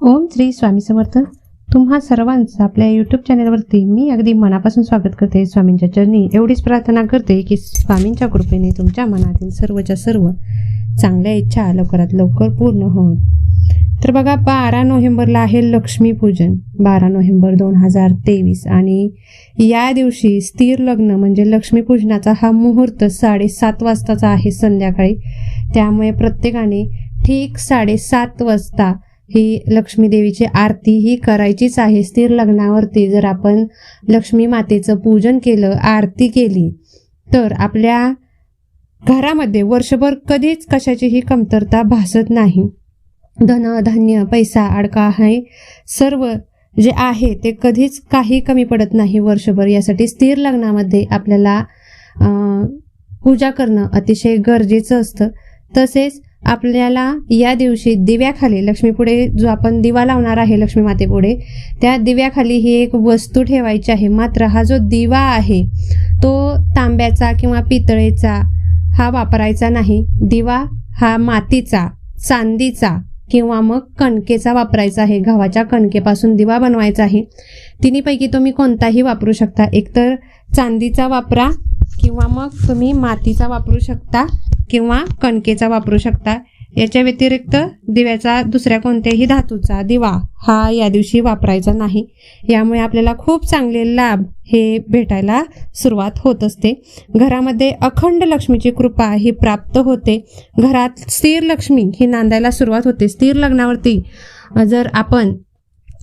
ओम श्री स्वामी समर्थ. तुम्हा सर्वांचं आपल्या यूट्यूब चॅनलवरती मी अगदी मनापासून स्वागत करते. स्वामींच्या चरणी एवढीच प्रार्थना करते की स्वामींच्या कृपेने तुमच्या मनातील सर्वच्या सर्व चांगल्या इच्छा लवकरात लवकर पूर्ण हो. तर बघा, 12 नोव्हेंबरला आहे लक्ष्मीपूजन, 12 नोव्हेंबर 2023. आणि या दिवशी स्थिर लग्न म्हणजे लक्ष्मीपूजनाचा हा मुहूर्त 7:30 वाजताचा आहे संध्याकाळी. त्यामुळे प्रत्येकाने ठीक 7:30 वाजता ही लक्ष्मी देवीची आरती ही करायचीच आहे. स्थिर लग्नावरती जर आपण लक्ष्मी मातेचं पूजन केलं, आरती केली, तर आपल्या घरामध्ये वर्षभर कधीच कशाचीही कमतरता भासत नाही. धन धान्य पैसा अडका हे सर्व जे आहे ते कधीच काही कमी पडत नाही वर्षभर. यासाठी स्थिर लग्नामध्ये आपल्याला पूजा करणं अतिशय गरजेचं असतं. तसेच आपल्याला या दिवशी दिव्याखाली लक्ष्मीपुढे जो आपण दिवा लावणार आहे लक्ष्मी मातेपुढे, त्या दिव्याखाली ही एक वस्तू ठेवायची आहे. मात्र हा जो दिवा आहे तो तांब्याचा किंवा पितळेचा हा वापरायचा नाही. दिवा हा मातीचा, चांदीचा किंवा मग कणकेचा वापरायचा आहे. गव्हाच्या कणकेपासून दिवा बनवायचा आहे. तिन्हीपैकी तुम्ही कोणताही वापरू शकता. एकतर चांदीचा वापरा किंवा मग तुम्ही मातीचा वापरू शकता किंवा कणकेचा वापरू शकता. याच्या व्यतिरिक्त दिव्याचा दुसऱ्या कोणत्याही धातूचा दिवा हा या दिवशी वापरायचा नाही. यामुळे आपल्याला खूप चांगले लाभ हे भेटायला सुरुवात होत असते. घरामध्ये अखंड लक्ष्मीची कृपा ही प्राप्त होते. घरात स्थिर लक्ष्मी ही नांदायला सुरुवात होते. स्थिर लग्नावरती जर आपण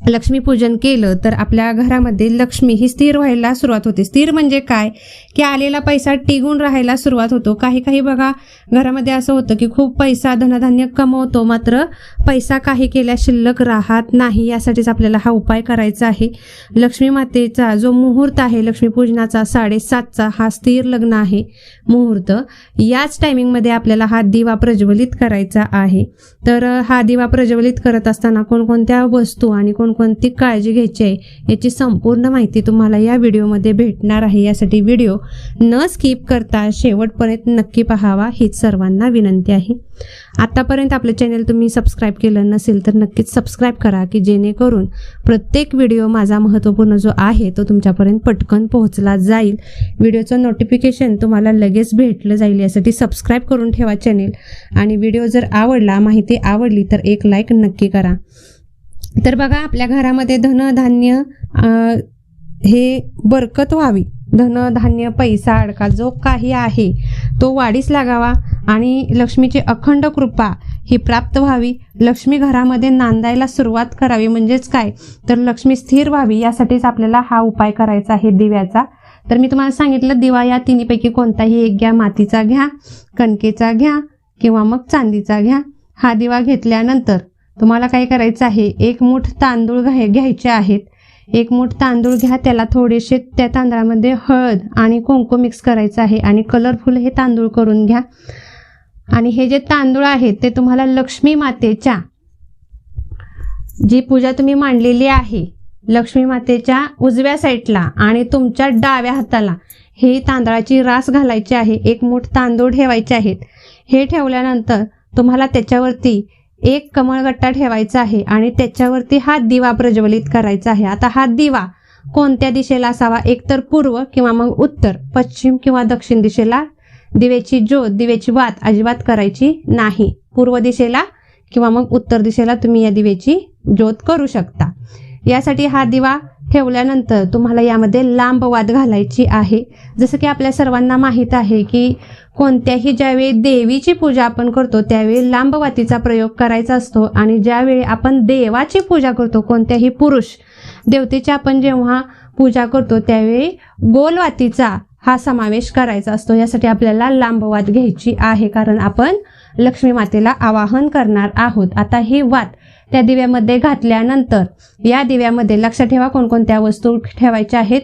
लक्ष्मीपूजन केलं तर आपल्या घरामध्ये लक्ष्मी ही स्थिर व्हायला सुरुवात होते. स्थिर म्हणजे काय की आलेला पैसा टिकून राहायला सुरुवात होतो. काही बघा, घरामध्ये असं होतं की खूप पैसा धनधान्य कमवतो, मात्र पैसा काही केल्या शिल्लक राहत नाही. यासाठीच आपल्याला हा उपाय करायचा आहे. लक्ष्मी मातेचा जो मुहूर्त आहे लक्ष्मीपूजनाचा 7:30चा हा स्थिर लग्न आहे मुहूर्त. याच टायमिंगमध्ये आपल्याला हा दिवा प्रज्वलित करायचा आहे. तर हा दिवा प्रज्वलित करत असताना कोणकोणत्या वस्तू आणि कोणती काळजी घ्यायची आहे याची संपूर्ण माहिती तुम्हाला या व्हिडिओमध्ये भेटणार आहे. यासाठी व्हिडिओ न स्किप करता शेवटपर्यंत नक्की पाहावा हीच सर्वांना विनंती आहे. आतापर्यंत आपलं चॅनल तुम्ही सबस्क्राईब केलं नसेल तर नक्कीच सबस्क्राईब करा की जेणेकरून प्रत्येक व्हिडिओ माझा महत्त्वपूर्ण जो आहे तो तुमच्यापर्यंत पटकन पोहोचला जाईल. व्हिडिओचं नोटिफिकेशन तुम्हाला लगेच भेटलं जाईल. यासाठी सबस्क्राईब करून ठेवा चॅनल. आणि व्हिडिओ जर आवडला, माहिती आवडली तर एक लाईक नक्की करा. तर बघा, आपल्या घरामध्ये धनधान्य हे बरकत व्हावी, धनधान्य पैसा अडका जो काही आहे तो वाढीस लागावा आणि लक्ष्मीची अखंड कृपा ही प्राप्त व्हावी. लक्ष्मी घरामध्ये नांदायला सुरुवात करावी. म्हणजेच काय तर लक्ष्मी स्थिर व्हावी. यासाठीच आपल्याला हा उपाय करायचा आहे दिव्याचा. तर मी तुम्हाला सांगितलं, दिवा या तिन्हीपैकी कोणताही एक घ्या. मातीचा घ्या, कणकेचा घ्या किंवा मग चांदीचा घ्या. हा दिवा घेतल्यानंतर तुम्हाला काय करायचं आहे, 1 मूठ तांदूळ घ्यायचे आहेत. 1 मूठ तांदूळ घ्या. त्याला थोडेसे त्या तांदळामध्ये हळद आणि कुंकू मिक्स करायचं आहे आणि कलरफुल हे तांदूळ करून घ्या. आणि हे जे तांदूळ आहेत ते तुम्हाला लक्ष्मी मातेच्या जी पूजा तुम्ही मांडलेली आहे लक्ष्मी मातेच्या उजव्या साईडला आणि तुमच्या डाव्या हाताला हे तांदळाची रास घालायची आहे. 1 मूठ तांदूळ ठेवायचे आहेत. हे ठेवल्यानंतर तुम्हाला त्याच्यावरती एक कमळगट्टा ठेवायचा आहे आणि त्याच्यावरती हा दिवा प्रज्वलित करायचा आहे. आता हा दिवा कोणत्या दिशेला असावा, एकतर पूर्व किंवा मग उत्तर, पश्चिम किंवा दक्षिण दिशेला. दिव्याची ज्योत, दिव्याची वात अजिबात करायची नाही. पूर्व दिशेला किंवा मग उत्तर दिशेला तुम्ही या दिव्याची ज्योत करू शकता. यासाठी हा दिवा ठेवल्यानंतर तुम्हाला यामध्ये लांब वात घालायची आहे. जसं की आपल्या सर्वांना माहीत आहे की कोणत्याही ज्यावेळी देवीची पूजा आपण करतो त्यावेळी लांब वातीचा प्रयोग करायचा असतो. आणि ज्यावेळी आपण देवाची पूजा करतो, कोणत्याही पुरुष देवतेची आपण जेव्हा पूजा करतो त्यावेळी गोल वातीचा हा समावेश करायचा असतो. यासाठी आपल्याला लांब वात घ्यायची आहे, कारण आपण लक्ष्मी मातेला आवाहन करणार आहोत. आता ही वात त्या दिव्यामध्ये घातल्यानंतर या दिव्यामध्ये लक्षात ठेवा कोणकोणत्या वस्तू ठेवायच्या आहेत.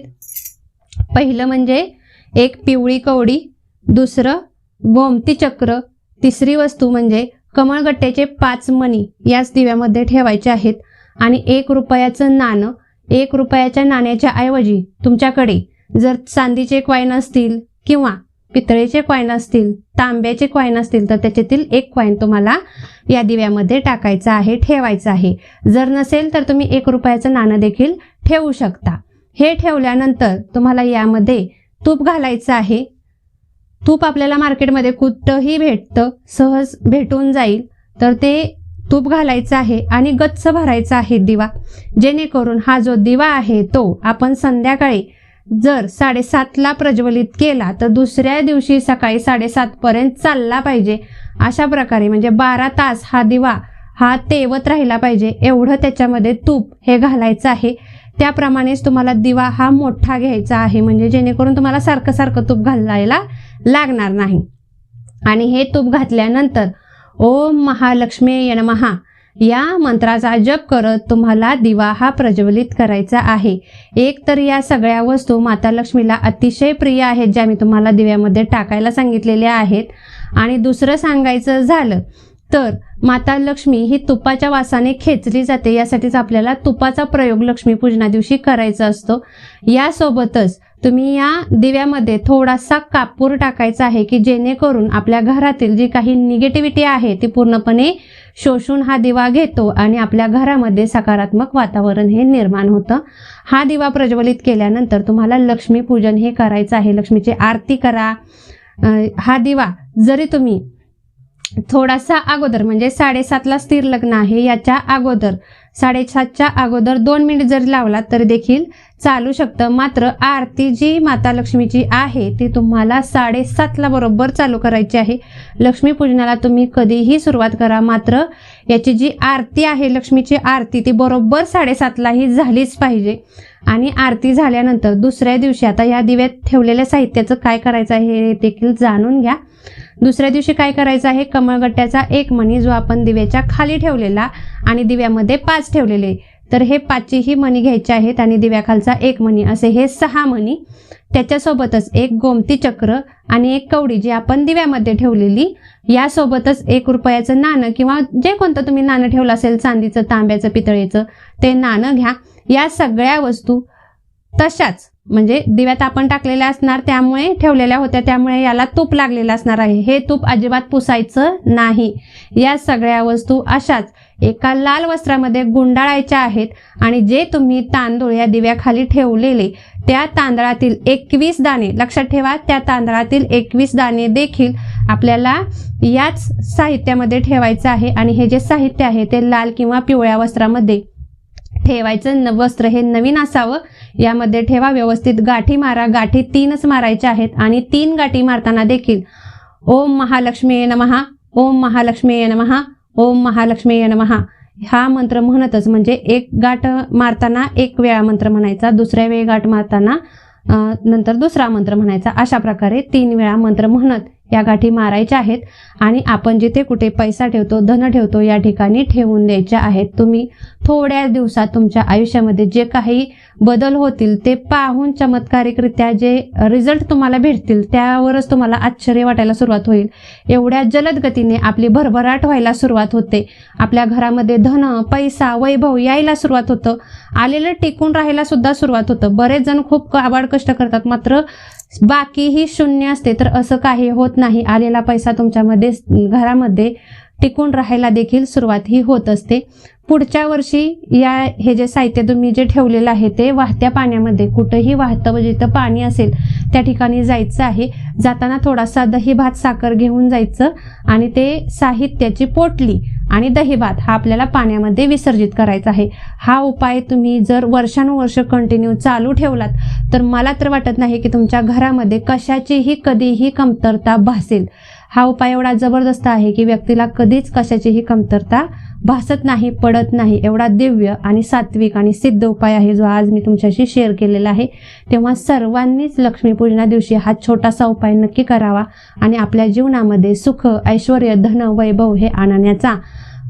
पहिलं म्हणजे एक पिवळी कवडी, दुसरं गोमती चक्र, तिसरी वस्तू म्हणजे कमळगट्ट्याचे 5 मणी याच दिव्यामध्ये ठेवायचे आहेत. आणि 1 रुपयाचं नाणं. 1 रुपयाच्या नाण्याच्या ऐवजी तुमच्याकडे जर चांदीचे कॉईन असतील किंवा पितळेचे कॉईन असतील, तांब्याचे कॉईन असतील तर त्याच्यातील एक कॉईन तुम्हाला या दिव्यामध्ये टाकायचा आहे, ठेवायचा आहे. जर नसेल तर तुम्ही 1 रुपयाचं नाणं देखील ठेवू शकता. हे ठेवल्यानंतर तुम्हाला यामध्ये तूप घालायचं आहे. तूप आपल्याला मार्केटमध्ये कुठंही भेटतं, सहज भेटून जाईल. तर ते तूप घालायचं आहे आणि गच्च भरायचा आहे दिवा, जेणेकरून हा जो दिवा आहे तो आपण संध्याकाळी जर 7:30ला प्रज्वलित केला तर दुसऱ्या दिवशी सकाळी 7:30 पर्यंत चालला पाहिजे. अशा प्रकारे म्हणजे 12 तास हा दिवा हा तेवत राहिला पाहिजे, एवढं त्याच्यामध्ये तूप हे घालायचं आहे. त्याप्रमाणेच तुम्हाला दिवा हा मोठा घ्यायचा आहे, म्हणजे जेणेकरून तुम्हाला सारखं सारखं तूप घालायला लागणार नाही. आणि हे तूप घातल्यानंतर ओम महालक्ष्मीये नमः या मंत्राचा जप करत तुम्हाला दिवा हा प्रज्वलित करायचा आहे. एक तर या सगळ्या वस्तू माता लक्ष्मीला अतिशय प्रिय आहेत, ज्या मी तुम्हाला दिव्यामध्ये टाकायला सांगितलेल्या आहेत. आणि दुसरं सांगायचं झालं तर माता लक्ष्मी ही तुपाच्या वासाने खेचली जाते, यासाठीच आपल्याला तुपाचा प्रयोग लक्ष्मी पूजना दिवशी करायचा असतो. यासोबतच तुम्ही या दिव्यामध्ये थोडासा कापूर टाकायचा आहे, की जेणेकरून आपल्या घरातील जी काही निगेटिव्हिटी आहे ती पूर्णपणे शोषून हा दिवा घेतो आणि आपल्या घरामध्ये सकारात्मक वातावरण हे निर्माण होतं. हा दिवा प्रज्वलित केल्यानंतर तुम्हाला लक्ष्मी पूजन हे करायचं आहे. लक्ष्मीची आरती करा. हा दिवा जरी तुम्ही थोडासा अगोदर म्हणजे 7:30ला स्थिर लग्न आहे, याच्या अगोदर 7:30च्या अगोदर 2 मिनिट जरी लावला तरी देखील चालू शकतं. मात्र आरती जी माता लक्ष्मीची आहे ती तुम्हाला 7:30ला बरोबर चालू करायची आहे. लक्ष्मी पूजनाला तुम्ही कधीही सुरुवात करा, मात्र याची जी आरती आहे लक्ष्मीची आरती ती बरोबर 7:30ला ही झालीच पाहिजे. आणि आरती झाल्यानंतर दुसऱ्या दिवशी आता या दिव्यात ठेवलेल्या साहित्याचं काय करायचं आहे हे देखील जाणून घ्या. दुसऱ्या दिवशी काय करायचं आहे, कमळगट्ट्याचा 1 मणी जो आपण दिव्याच्या खाली ठेवलेला आणि दिव्यामध्ये 5 ठेवलेले, तर हे 5ही मणी घ्यायचे आहेत आणि दिव्याखालचा 1 मणी असे हे 6 मणी. त्याच्यासोबतच 1 गोमती चक्र आणि 1 कवडी जी आपण दिव्यामध्ये ठेवलेली, यासोबतच 1 रुपयाचं नाणं किंवा जे कोणतं तुम्ही नाणं ठेवलं असेल, चांदीचं, तांब्याचं, पितळेचं, ते नाणं घ्या. या सगळ्या वस्तू तशाच म्हणजे दिव्यात आपण टाकलेल्या असणार, त्यामुळे ठेवलेल्या होत्या, त्यामुळे याला तूप लागलेलं असणार आहे. हे तूप अजिबात पुसायचं नाही. या सगळ्या वस्तू अशाच एका लाल वस्त्रामध्ये गुंडाळायच्या आहेत आणि जे तुम्ही तांदूळ या दिव्याखाली ठेवलेले त्या तांदळातील 21 दाणे, लक्षात ठेवा, त्या तांदळातील 21 दाणे देखील आपल्याला याच साहित्यामध्ये ठेवायचं आहे. आणि हे जे साहित्य आहे ते लाल किंवा पिवळ्या वस्त्रामध्ये ठेवायचं. वस्त्र हे नवीन असावं, यामध्ये ठेवा. व्यवस्थित गाठी मारा. गाठी 3च मारायच्या आहेत आणि 3 गाठी मारताना देखील ओम महालक्ष्मीये नमः, ओम महालक्ष्मीये नमः, ओम महालक्ष्मीये नमः हा मंत्र म्हणतच, म्हणजे 1 गाठ मारताना 1 वेळा मंत्र म्हणायचा, दुसऱ्या वेळी गाठ मारताना नंतर दुसरा मंत्र म्हणायचा. अशा प्रकारे 3 वेळा मंत्र म्हणत या गाठी मारायच्या आहेत. आणि आपण जिथे कुठे पैसा ठेवतो, धन ठेवतो, या ठिकाणी ठेवून द्यायच्या आहेत. तुम्ही थोड्या दिवसात तुमच्या आयुष्यामध्ये जे काही बदल होतील ते पाहून चमत्कारिकरित्या जे रिझल्ट तुम्हाला भेटतील त्यावरच तुम्हाला आश्चर्य वाटायला सुरुवात होईल. एवढ्या जलद गतीने आपली भरभराट व्हायला सुरुवात होते. आपल्या घरामध्ये धन, पैसा, वैभव यायला सुरुवात होतं. आलेलं टिकून राहायला सुद्धा सुरुवात होतं. बरेच जण खूप काबाड कष्ट करतात, मात्र बाकीही शून्य असते. तर असं काही होत नाही. आलेला पैसा तुमच्यामध्ये घरामध्ये टिकून राहायला देखील सुरुवात ही होत असते. पुढच्या वर्षी हे जे साहित्य तुम्ही जे ठेवलेलं आहे ते वाहत्या पाण्यामध्ये, कुठंही वाहतं जिथं पाणी असेल त्या ठिकाणी जायचं आहे. जाताना थोडासा दही भात साखर घेऊन जायचं आणि ते साहित्याची पोटली आणि दही भात हा आपल्याला पाण्यामध्ये विसर्जित करायचा आहे. हा उपाय तुम्ही जर वर्षानुवर्ष कंटिन्यू चालू ठेवलात तर मला तर वाटत नाही की तुमच्या घरामध्ये कशाचीही कधीही कमतरता भासेल. हा उपाय एवढा जबरदस्त आहे की व्यक्तीला कधीच कशाचीही कमतरता भासत नाही, पडत नाही. एवढा दिव्य आणि सात्विक आणि सिद्ध उपाय आहे जो आज मी तुमच्याशी शेअर केलेला आहे. तेव्हा सर्वांनीच लक्ष्मीपूजना दिवशी हा छोटासा उपाय नक्की करावा आणि आपल्या जीवनामध्ये सुख, ऐश्वर्य, धन, वैभव हे आणण्याचा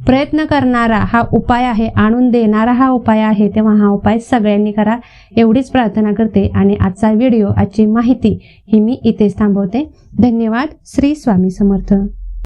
प्रयत्न करणारा हा उपाय आहे, आणून देणारा हा उपाय आहे. तेव्हा हा उपाय सगळ्यांनी करा एवढीच प्रार्थना करते आणि आजचा व्हिडिओ, आजची माहिती ही मी इथेच थांबवते. धन्यवाद. श्री स्वामी समर्थ.